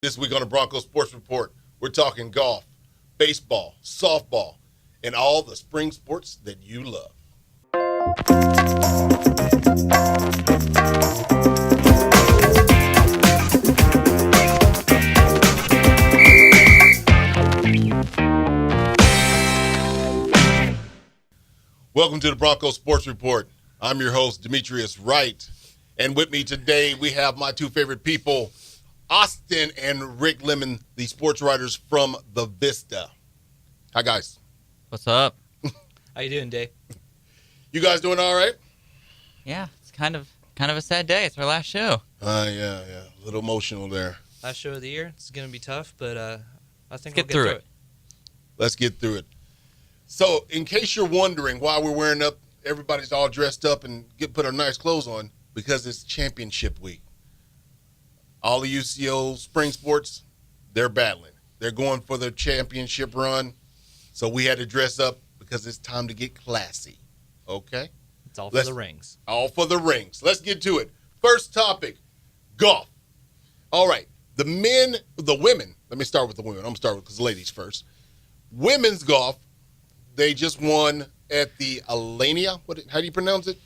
This week on the Broncos Sports Report, we're talking golf, baseball, softball, and all the spring sports that you love. Welcome to the Broncos Sports Report. I'm your host, Demetrius Wright. And with me today, we have my two favorite people, Austin and Rick Lemon, the sports writers from The Vista. Hi, guys. What's up? How you doing, Dave? You guys doing all right? Yeah, it's kind of a sad day. It's our last show. Yeah. A little emotional there. Last show of the year. It's going to be tough, but I think Let's we'll get through it. Let's get through it. So, in case you're wondering why we're wearing up, everybody's all dressed up and put our nice clothes on, because it's championship week. All the UCO spring sports, they're battling. They're going for their championship run. So we had to dress up because it's time to get classy. Okay? It's all for the rings. All for the rings. Let's get to it. First topic, golf. All right. The women. Let me start with the women. I'm going to start with the ladies first. Women's golf, they just won at the Alania. How do you pronounce it?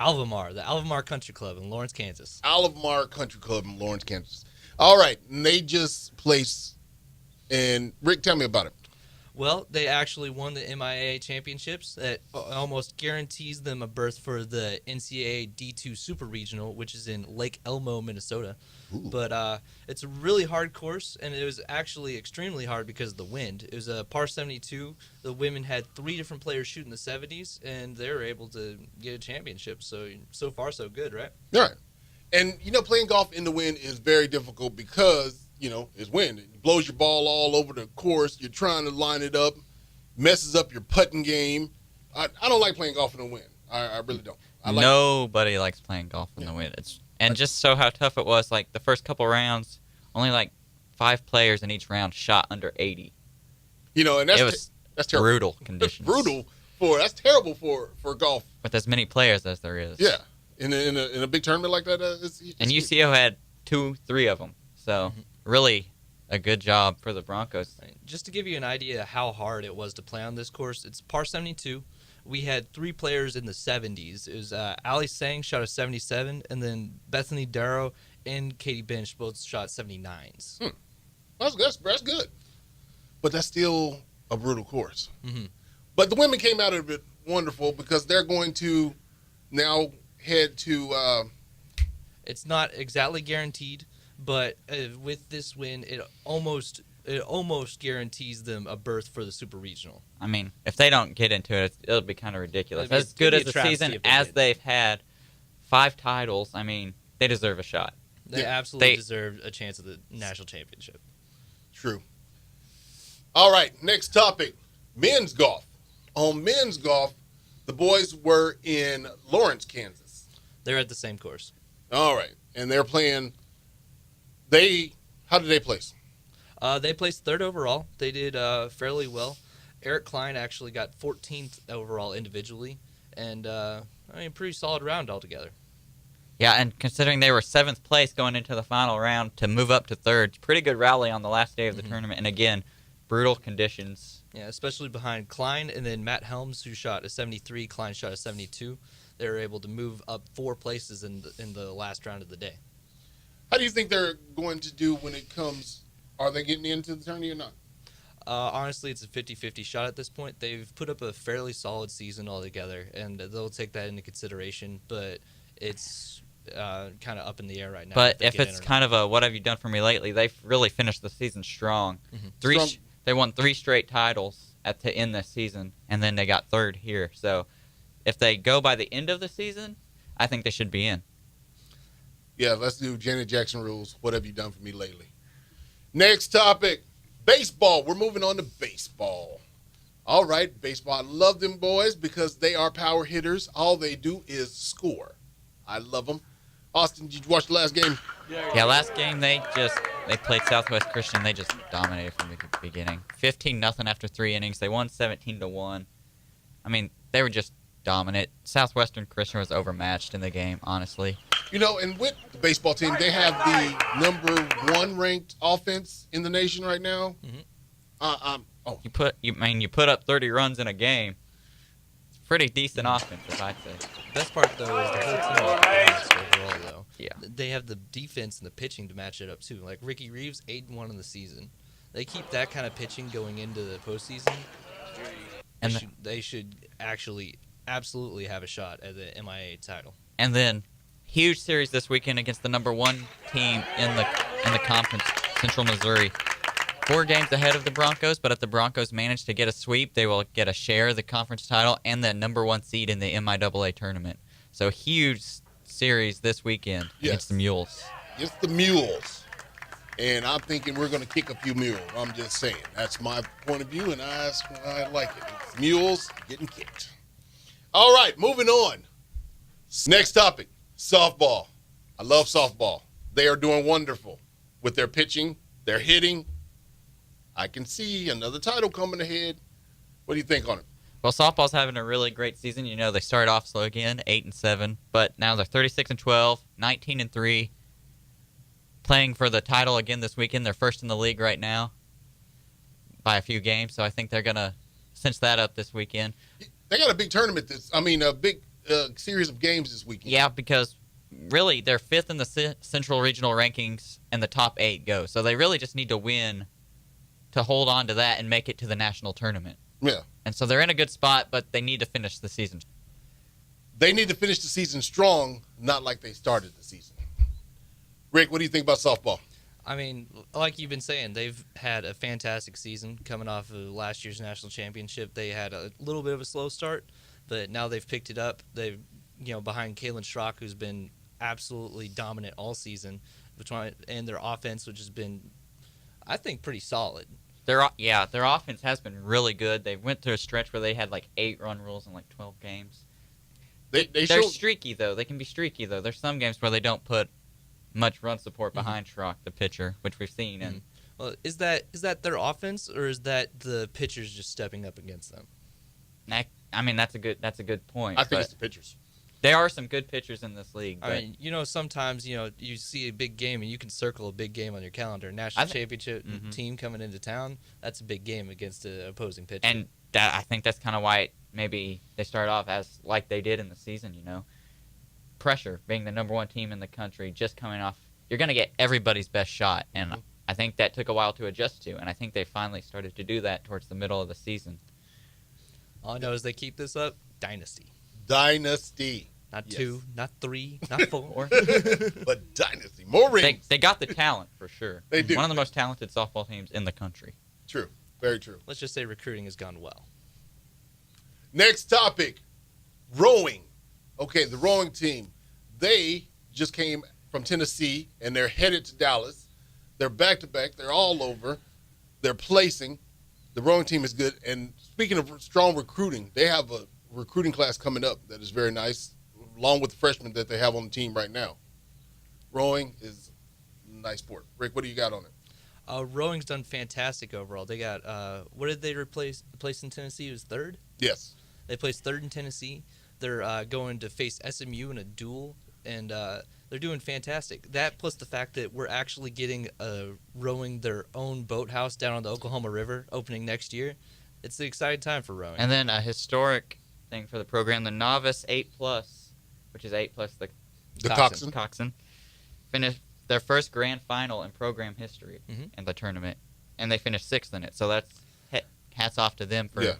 Alvamar, the Alvamar Country Club in Lawrence, Kansas. Alvamar Country Club in Lawrence, Kansas. All right. And they just placed, and Rick, tell me about it. Well, they actually won the MIAA championships. That almost guarantees them a berth for the NCAA D2 Super Regional, which is in Lake Elmo, Minnesota. Ooh. But it's a really hard course, and it was actually extremely hard because of the wind. It was a par 72. The women had 3 different players shooting the 70s, and they were able to get a championship. So far, so good, right? All right. And, playing golf in the wind is very difficult because, it's wind. It blows your ball all over the course. You're trying to line it up, messes up your putting game. I don't like playing golf in the wind. I really don't. Nobody likes playing golf in the wind. And just so how tough it was, like the first couple rounds, only like 5 players in each round shot under 80. And that's terrible. Brutal conditions. That's terrible for golf. With as many players as there is. Yeah. In a big tournament like that. And UCO had 2-3 of them. So really a good job for the Broncos. Just to give you an idea how hard it was to play on this course, it's par 72. We had 3 players in the 70s. It was Ali Sang shot a 77, and then Bethany Darrow and Katie Bench both shot 79s. That's good. But that's still a brutal course. Mm-hmm. But the women came out of it wonderful because they're going to now head to it's not exactly guaranteed, but with this win, it almost guarantees them a berth for the Super Regional. I mean, if they don't get into it, it'll be kind of ridiculous. It's As good gonna as be a a travesty season if they as did. they've had, 5 titles, I mean, they deserve a shot. They absolutely deserve a chance at the national championship. True. All right, next topic, men's golf. On men's golf, the boys were in Lawrence, Kansas. They're at the same course. All right, and they're playing. How did they place? They placed 3rd overall. They did fairly well. Eric Klein actually got 14th overall individually, and pretty solid round altogether. Yeah, and considering they were 7th place going into the final round to move up to 3rd, pretty good rally on the last day of the tournament. And again, brutal conditions. Yeah, especially behind Klein and then Matt Helms, who shot a 73. Klein shot a 72. They were able to move up 4 places in the last round of the day. How do you think they're going to do when it comes? Are they getting into the tourney or not? Honestly, it's a 50-50 shot at this point. They've put up a fairly solid season altogether, and they'll take that into consideration. But it's kind of up in the air right now. But if it's kind of a what have you done for me lately, they've really finished the season strong. Mm-hmm. They won 3 straight titles to end this season, and then they got 3rd here. So if they go by the end of the season, I think they should be in. Yeah, let's do Janet Jackson rules. What have you done for me lately? Next topic, baseball. We're moving on to baseball. All right, baseball. I love them boys because they are power hitters. All they do is score. I love them. Austin, did you watch the last game? Yeah, last game they played Southwest Christian. They just dominated from the beginning. 15-0 after 3 innings. They won 17-1. I mean, they were just dominant. Southwestern Christian was overmatched in the game, honestly. And with the baseball team, they have the number 1 ranked offense in the nation right now. You put up 30 runs in a game. It's pretty decent offense, I'd say. Best part though is the whole team is balanced overall though. Yeah. They have the defense and the pitching to match it up too. Like Ricky Reeves, 8-1 in the season. They keep that kind of pitching going into the postseason. And They should actually absolutely have a shot at the MIA title. And then, huge series this weekend against the number 1 team in the conference, Central Missouri. 4 games ahead of the Broncos, but if the Broncos manage to get a sweep, they will get a share of the conference title and the number 1 seed in the MIAA tournament. So huge series this weekend against the Mules. It's the Mules. And I'm thinking we're going to kick a few mules. I'm just saying. That's my point of view, and I like it. It's mules getting kicked. All right, moving on. Next topic, softball. I love softball. They are doing wonderful with their pitching, their hitting. I can see another title coming ahead. What do you think on it? Well, softball's having a really great season. They started off slow again, 8-7, but now they're 36-12, 19-3. Playing for the title again this weekend. They're first in the league right now by a few games, so I think they're going to cinch that up this weekend. They got a big tournament, a big series of games this weekend. Yeah, because really they're 5th in the Central Regional rankings, and the top 8 go. So they really just need to win to hold on to that and make it to the national tournament. Yeah. And so they're in a good spot, but they need to finish the season. They need to finish the season strong, not like they started the season. Rick, what do you think about softball? I mean, like you've been saying, they've had a fantastic season coming off of last year's national championship. They had a little bit of a slow start, but now they've picked it up. They've, behind Kalen Schrock, who's been absolutely dominant all season, and their offense, which has been, I think, pretty solid. Their offense has been really good. They went through a stretch where they had 8 run rules in 12 games. They're streaky, though. They can be streaky, though. There's some games where they don't put much run support behind Schrock, the pitcher, which we've seen. And well, is that their offense, or is that the pitchers just stepping up against them? I mean, that's a good point. I think it's the pitchers. There are some good pitchers in this league. But I mean, sometimes you see a big game and you can circle a big game on your calendar. National championship team coming into town, that's a big game against an opposing pitcher. And I think that's kind of why maybe they start off as like they did in the season. Pressure, being the number 1 team in the country, just coming off, you're going to get everybody's best shot, and I think that took a while to adjust to, and I think they finally started to do that towards the middle of the season. All I know is they keep this up, dynasty. Not 2, not 3, not 4. But dynasty. More rings. They got the talent, for sure. They do. One of the most talented softball teams in the country. True. Very true. Let's just say recruiting has gone well. Next topic, rowing. Okay, the rowing team. They just came from Tennessee, and they're headed to Dallas. They're back-to-back. They're all over. They're placing. The rowing team is good. And speaking of strong recruiting, they have a recruiting class coming up that is very nice, along with the freshmen that they have on the team right now. Rowing is a nice sport. Rick, what do you got on it? Rowing's done fantastic overall. They got, what did they place in Tennessee? It was 3rd? Yes. They placed 3rd in Tennessee. They're going to face SMU in a duel, and they're doing fantastic. That plus the fact that we're actually getting rowing their own boathouse down on the Oklahoma River opening next year. It's an exciting time for rowing. And then a historic thing for the program, the Novice 8+, which is 8+ the coxswain, finished their first grand final in program history in the tournament, and they finished 6th in it. So that's hats off to them for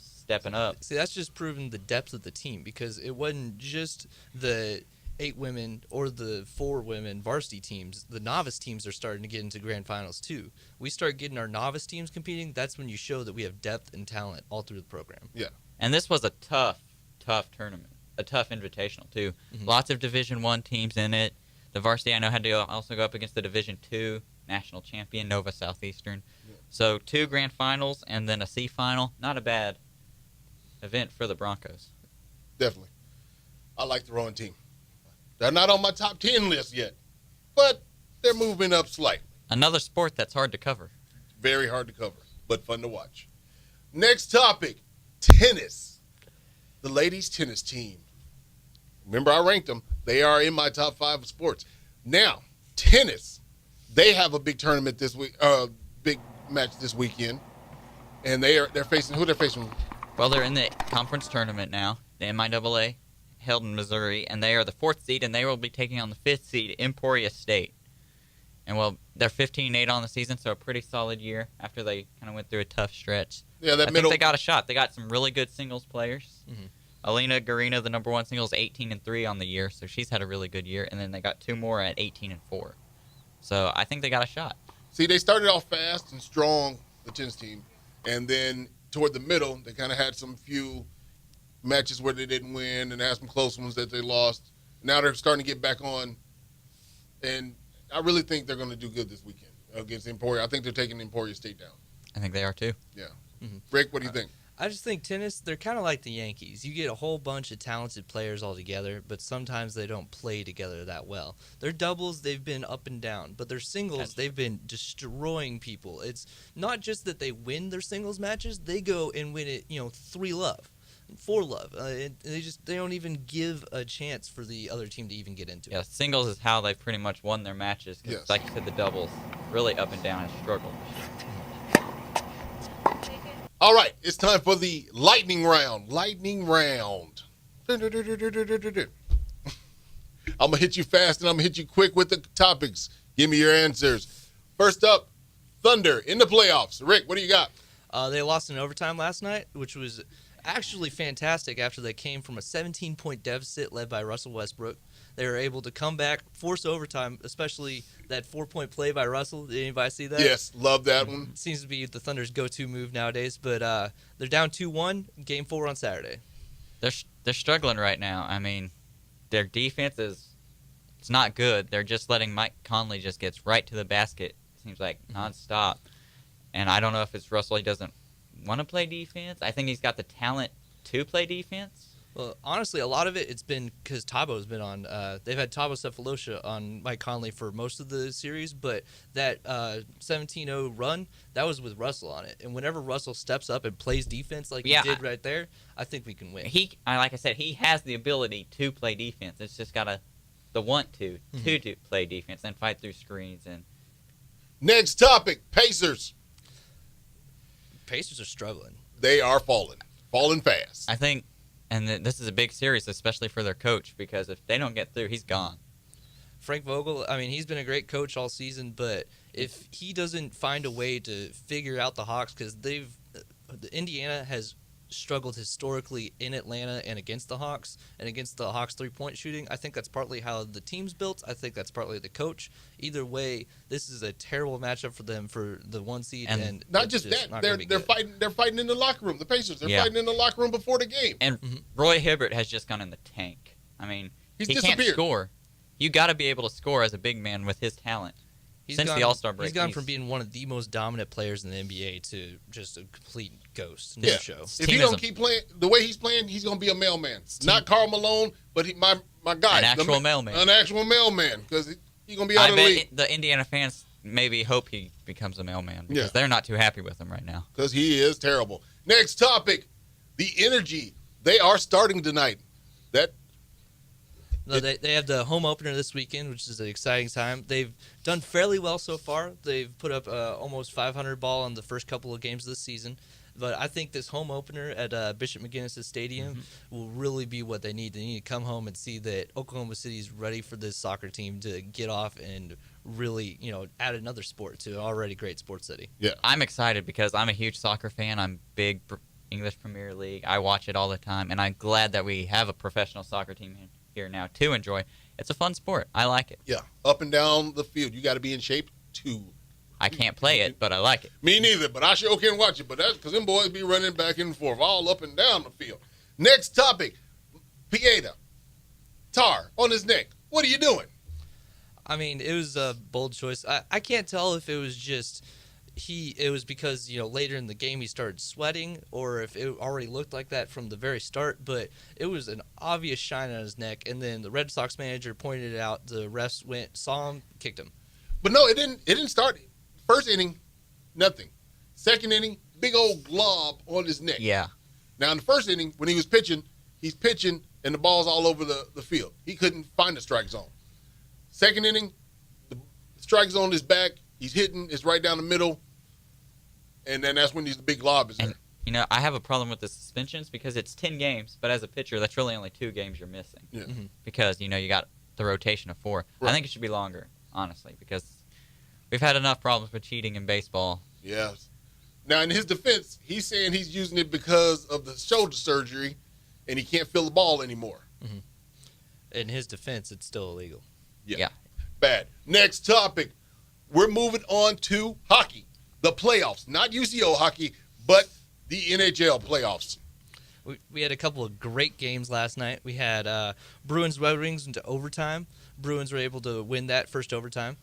stepping up. See, that's just proving the depth of the team, because it wasn't just the 8 women or the 4 women varsity teams. The novice teams are starting to get into grand finals too. We start getting our novice teams competing, that's when you show that we have depth and talent all through the program. Yeah. And this was a tough tournament, a tough invitational too. Lots of Division I teams in it. The varsity, I know, had to also go up against the Division II national champion, Nova Southeastern. Yeah. So 2 grand finals and then a C final. Not a bad event for the Broncos. Definitely. I like the rowing team. They're not on my top 10 list yet, but they're moving up slightly. Another sport that's hard to cover. Very hard to cover, but fun to watch. Next topic, tennis. The ladies' tennis team. Remember, I ranked them. They are in my top 5 of sports. Now, tennis. They have a big tournament this week, big match this weekend, and they're facing who they're facing. Well, they're in the conference tournament now, the MIAA, held in Missouri, and they are the 4th seed, and they will be taking on the 5th seed, Emporia State. And, well, they're 15-8 on the season, so a pretty solid year after they kind of went through a tough stretch. Yeah, I think they got a shot. They got some really good singles players. Mm-hmm. Alina Garina, the number 1 singles, 18-3 on the year, so she's had a really good year. And then they got 2 more at 18-4. So I think they got a shot. See, they started off fast and strong, the tennis team, and then toward the middle, they kind of had some few matches where they didn't win and had some close ones that they lost. Now they're starting to get back on, and I really think they're going to do good this weekend against Emporia. I think they're taking Emporia State down. I think they are too. Yeah. Mm-hmm. Rick, what do you think? I just think tennis, they're kind of like the Yankees. You get a whole bunch of talented players all together, but sometimes they don't play together that well. Their doubles, they've been up and down, but their singles, they've been destroying people. It's not just that they win their singles matches, they go and win it, 3-love, 4-love. They don't even give a chance for the other team to even get into Yeah, it. singles is how they've pretty much won their matches. 'Cause Yes. like you said, the doubles, really up and down and struggled. All right, it's time for the lightning round. Lightning round. I'm going to hit you fast and I'm going to hit you quick with the topics. Give me your answers. First up, Thunder in the playoffs. Rick, what do you got? They lost in overtime last night, which was actually fantastic after they came from a 17-point deficit led by Russell Westbrook. They were able to come back, force overtime, especially that 4-point play by Russell. Did anybody see that? Yes, love that one. Seems to be the Thunder's go-to move nowadays, but they're down 2-1, Game 4 on Saturday. They're struggling right now. I mean, their defense it's not good. They're just letting Mike Conley just gets right to the basket. Seems like nonstop. And I don't know if it's Russell. He doesn't want to play defense. I think he's got the talent to play defense. Well, honestly, a lot of it's been because Tabo's been on. They've had Tabo Cephalosha on Mike Conley for most of the series, but that 17-0 run, that was with Russell on it. And whenever Russell steps up and plays defense like he did right there, I think we can win. Like I said, he has the ability to play defense. It's just got the want to play defense and fight through screens. And Next topic, Pacers. Pacers are struggling. They are falling fast. I think, this is a big series, especially for their coach, because if they don't get through, he's gone. Frank Vogel, I mean, he's been a great coach all season, but if he doesn't find a way to figure out the Hawks, because Indiana has struggled historically in Atlanta and against the Hawks and against the Hawks three-point shooting. I think that's partly how the team's built. I think that's partly the coach. Either way, this is a terrible matchup for them for the 1 seed. And not just that, they're fighting. They're fighting in the locker room. The Pacers, they're fighting in the locker room before the game. And Roy Hibbert has just gone in the tank. I mean, he can't score. You got to be able to score as a big man with his talent. Since the All-Star break, he's gone from being one of the most dominant players in the NBA to just a complete ghost. Show. If he don't keep playing the way he's playing, he's going to be a mailman. Not Karl Malone, but my guy. An actual mailman. An actual mailman, because he's going to be out of the league. The Indiana fans maybe hope he becomes a mailman because they're not too happy with him right now. Because he is terrible. Next topic, the Energy. They are starting tonight. They have the home opener this weekend, which is an exciting time. They've done fairly well so far. They've put up almost 500 ball on the first couple of games of the season. But I think this home opener at Bishop McGinnis Stadium will really be what they need. They need to come home and see that Oklahoma City is ready for this soccer team to get off and really, add another sport to an already great sports city. Yeah, I'm excited because I'm a huge soccer fan. I'm big English Premier League. I watch it all the time, and I'm glad that we have a professional soccer team here now to enjoy. It's a fun sport. I like it. Yeah, up and down the field. You got to be in shape too. I can't play it, but I like it. Me neither, but I sure can watch it. But that's because them boys be running back and forth all up and down the field. Next topic, Pieta. Tar on his neck. What are you doing? I mean, it was a bold choice. I can't tell if it was just it was because, later in the game he started sweating or if it already looked like that from the very start, but it was an obvious shine on his neck. And then the Red Sox manager pointed it out. The refs saw him, kicked him. But no, it didn't start. First inning, nothing. Second inning, big old glob on his neck. Yeah. Now in the first inning, when he was pitching, he's pitching, and the ball's all over the field. He couldn't find the strike zone. Second inning, the strike zone is back. He's hitting. It's right down the middle. And then that's when the big lob is there. And, I have a problem with the suspensions because it's 10 games, but as a pitcher, that's really only 2 games you're missing. Yeah. Mm-hmm. Because, you got the rotation of 4. Right. I think it should be longer, honestly, because we've had enough problems with cheating in baseball. Yes. Now, in his defense, he's saying he's using it because of the shoulder surgery, and he can't feel the ball anymore. In his defense, it's still illegal. Yeah. Bad. Next topic. We're moving on to hockey, the playoffs. Not UCO hockey, but the NHL playoffs. We had a couple of great games last night. We had Bruins Red Wings into overtime. Bruins were able to win that first overtime.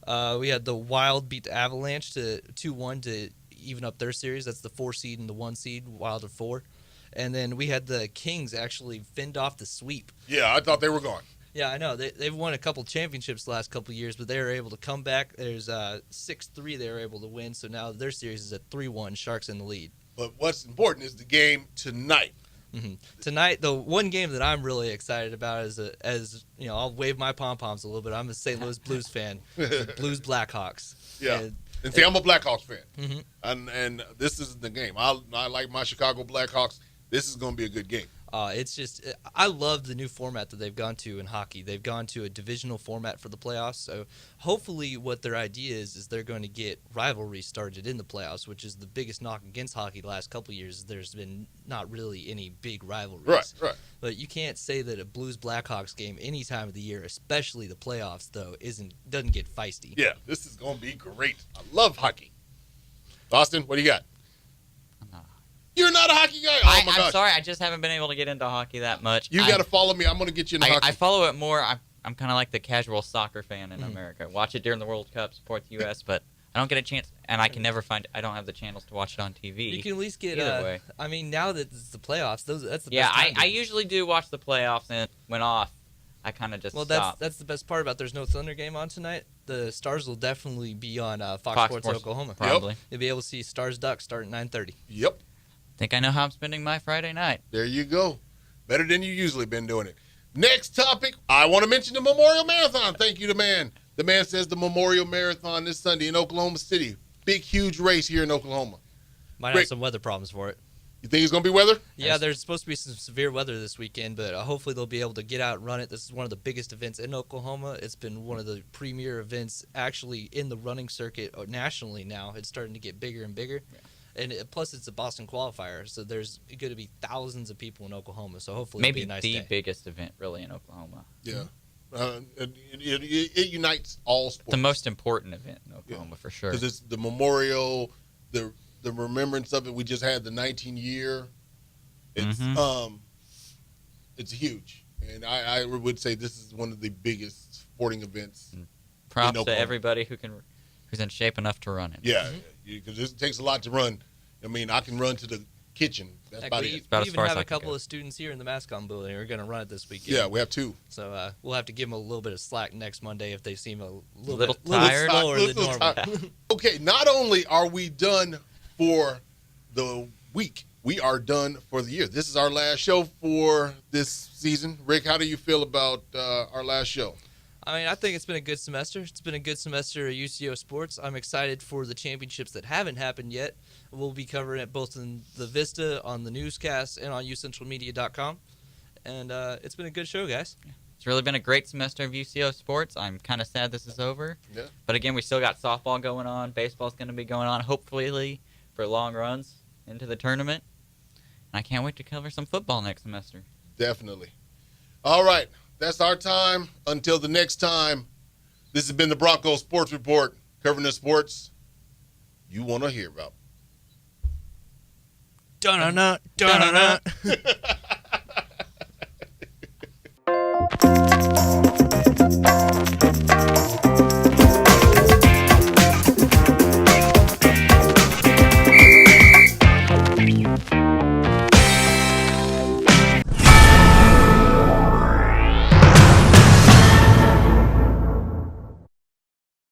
We had the Wild beat the Avalanche to 2-1 to even up their series. That's the 4 seed and the 1 seed. Wild are 4. And then we had the Kings actually fend off the sweep. Yeah, I thought they were gone. Yeah, I know. They've won a couple championships the last couple of years, but they were able to come back. There's 6-3 they were able to win, so now their series is at 3-1. Sharks in the lead. But what's important is the game tonight. Tonight, the one game that I'm really excited about is, I'll wave my pom-poms a little bit. I'm a St. Louis Blues fan. The Blues Blackhawks. Yeah. And see, I'm a Blackhawks fan. Mm-hmm. And this is the game. I like my Chicago Blackhawks. This is going to be a good game. It's just I love the new format that they've gone to in hockey. They've gone to a divisional format for the playoffs. So hopefully what their idea is they're going to get rivalry started in the playoffs, which is the biggest knock against hockey the last couple of years. There's been not really any big rivalries. Right. But you can't say that a Blues Blackhawks game any time of the year, especially the playoffs, though, doesn't get feisty. Yeah, this is going to be great. I love hockey. Austin, what do you got? You're not a hockey guy? Oh, my I'm gosh. sorry, I just haven't been able to get into hockey that much. You got to follow me. I'm going to get you into hockey. I follow it more. I'm kind of like the casual soccer fan in America. Watch it during the World Cup, support the U.S., but I don't get a chance, and I can never find. I don't have the channels to watch it on TV. You can at least get. Either way. I mean, now that it's the playoffs, that's the best Yeah, time I usually do watch the playoffs, and when off, I kind of just stop. That's the best part about there's no Thunder game on tonight. The Stars will definitely be on Fox Sports Oklahoma. Probably. You'll be able to see Stars Ducks start at 9:30. Yep. Think I know how I'm spending my Friday night. There you go. Better than you usually been doing it. Next topic, I want to mention the Memorial Marathon. Thank you, the man. The man says the Memorial Marathon this Sunday in Oklahoma City. Big, huge race here in Oklahoma. Might Rick, have some weather problems for it. You think it's going to be weather? Yeah, there's supposed to be some severe weather this weekend, but hopefully they'll be able to get out and run it. This is one of the biggest events in Oklahoma. It's been one of the premier events actually in the running circuit nationally now. It's starting to get bigger and bigger. Yeah. And plus, it's a Boston qualifier, so there's going to be thousands of people in Oklahoma. So hopefully, maybe it'll be a nice the day. biggest event really in Oklahoma. Yeah, it unites all sports. The most important event in Oklahoma for sure. Because it's the memorial, the remembrance of it. We just had the 19 year. It's it's huge, and I would say this is one of the biggest sporting events. Props to everybody who's in shape enough to run it. Yeah, because it takes a lot to run. I mean, I can run to the kitchen. That's about it. We even have a couple of students here in the Mascom building who are going to run it this weekend. Yeah, we have 2. So we'll have to give them a little bit of slack next Monday if they seem a little tired. Slower than normal. Okay, not only are we done for the week, we are done for the year. This is our last show for this season. Rick, how do you feel about our last show? I mean, I think it's been a good semester. It's been a good semester at UCO Sports. I'm excited for the championships that haven't happened yet. We'll be covering it both in the Vista, on the newscast, and on ucentralmedia.com. And it's been a good show, guys. It's really been a great semester of UCO Sports. I'm kind of sad this is over. Yeah. But again, we still got softball going on. Baseball's going to be going on, hopefully, for long runs into the tournament. And I can't wait to cover some football next semester. Definitely. All right. That's our time. Until the next time, this has been the Broncos Sports Report, covering the sports you want to hear about. Dun-dun-dun, dun-dun-dun.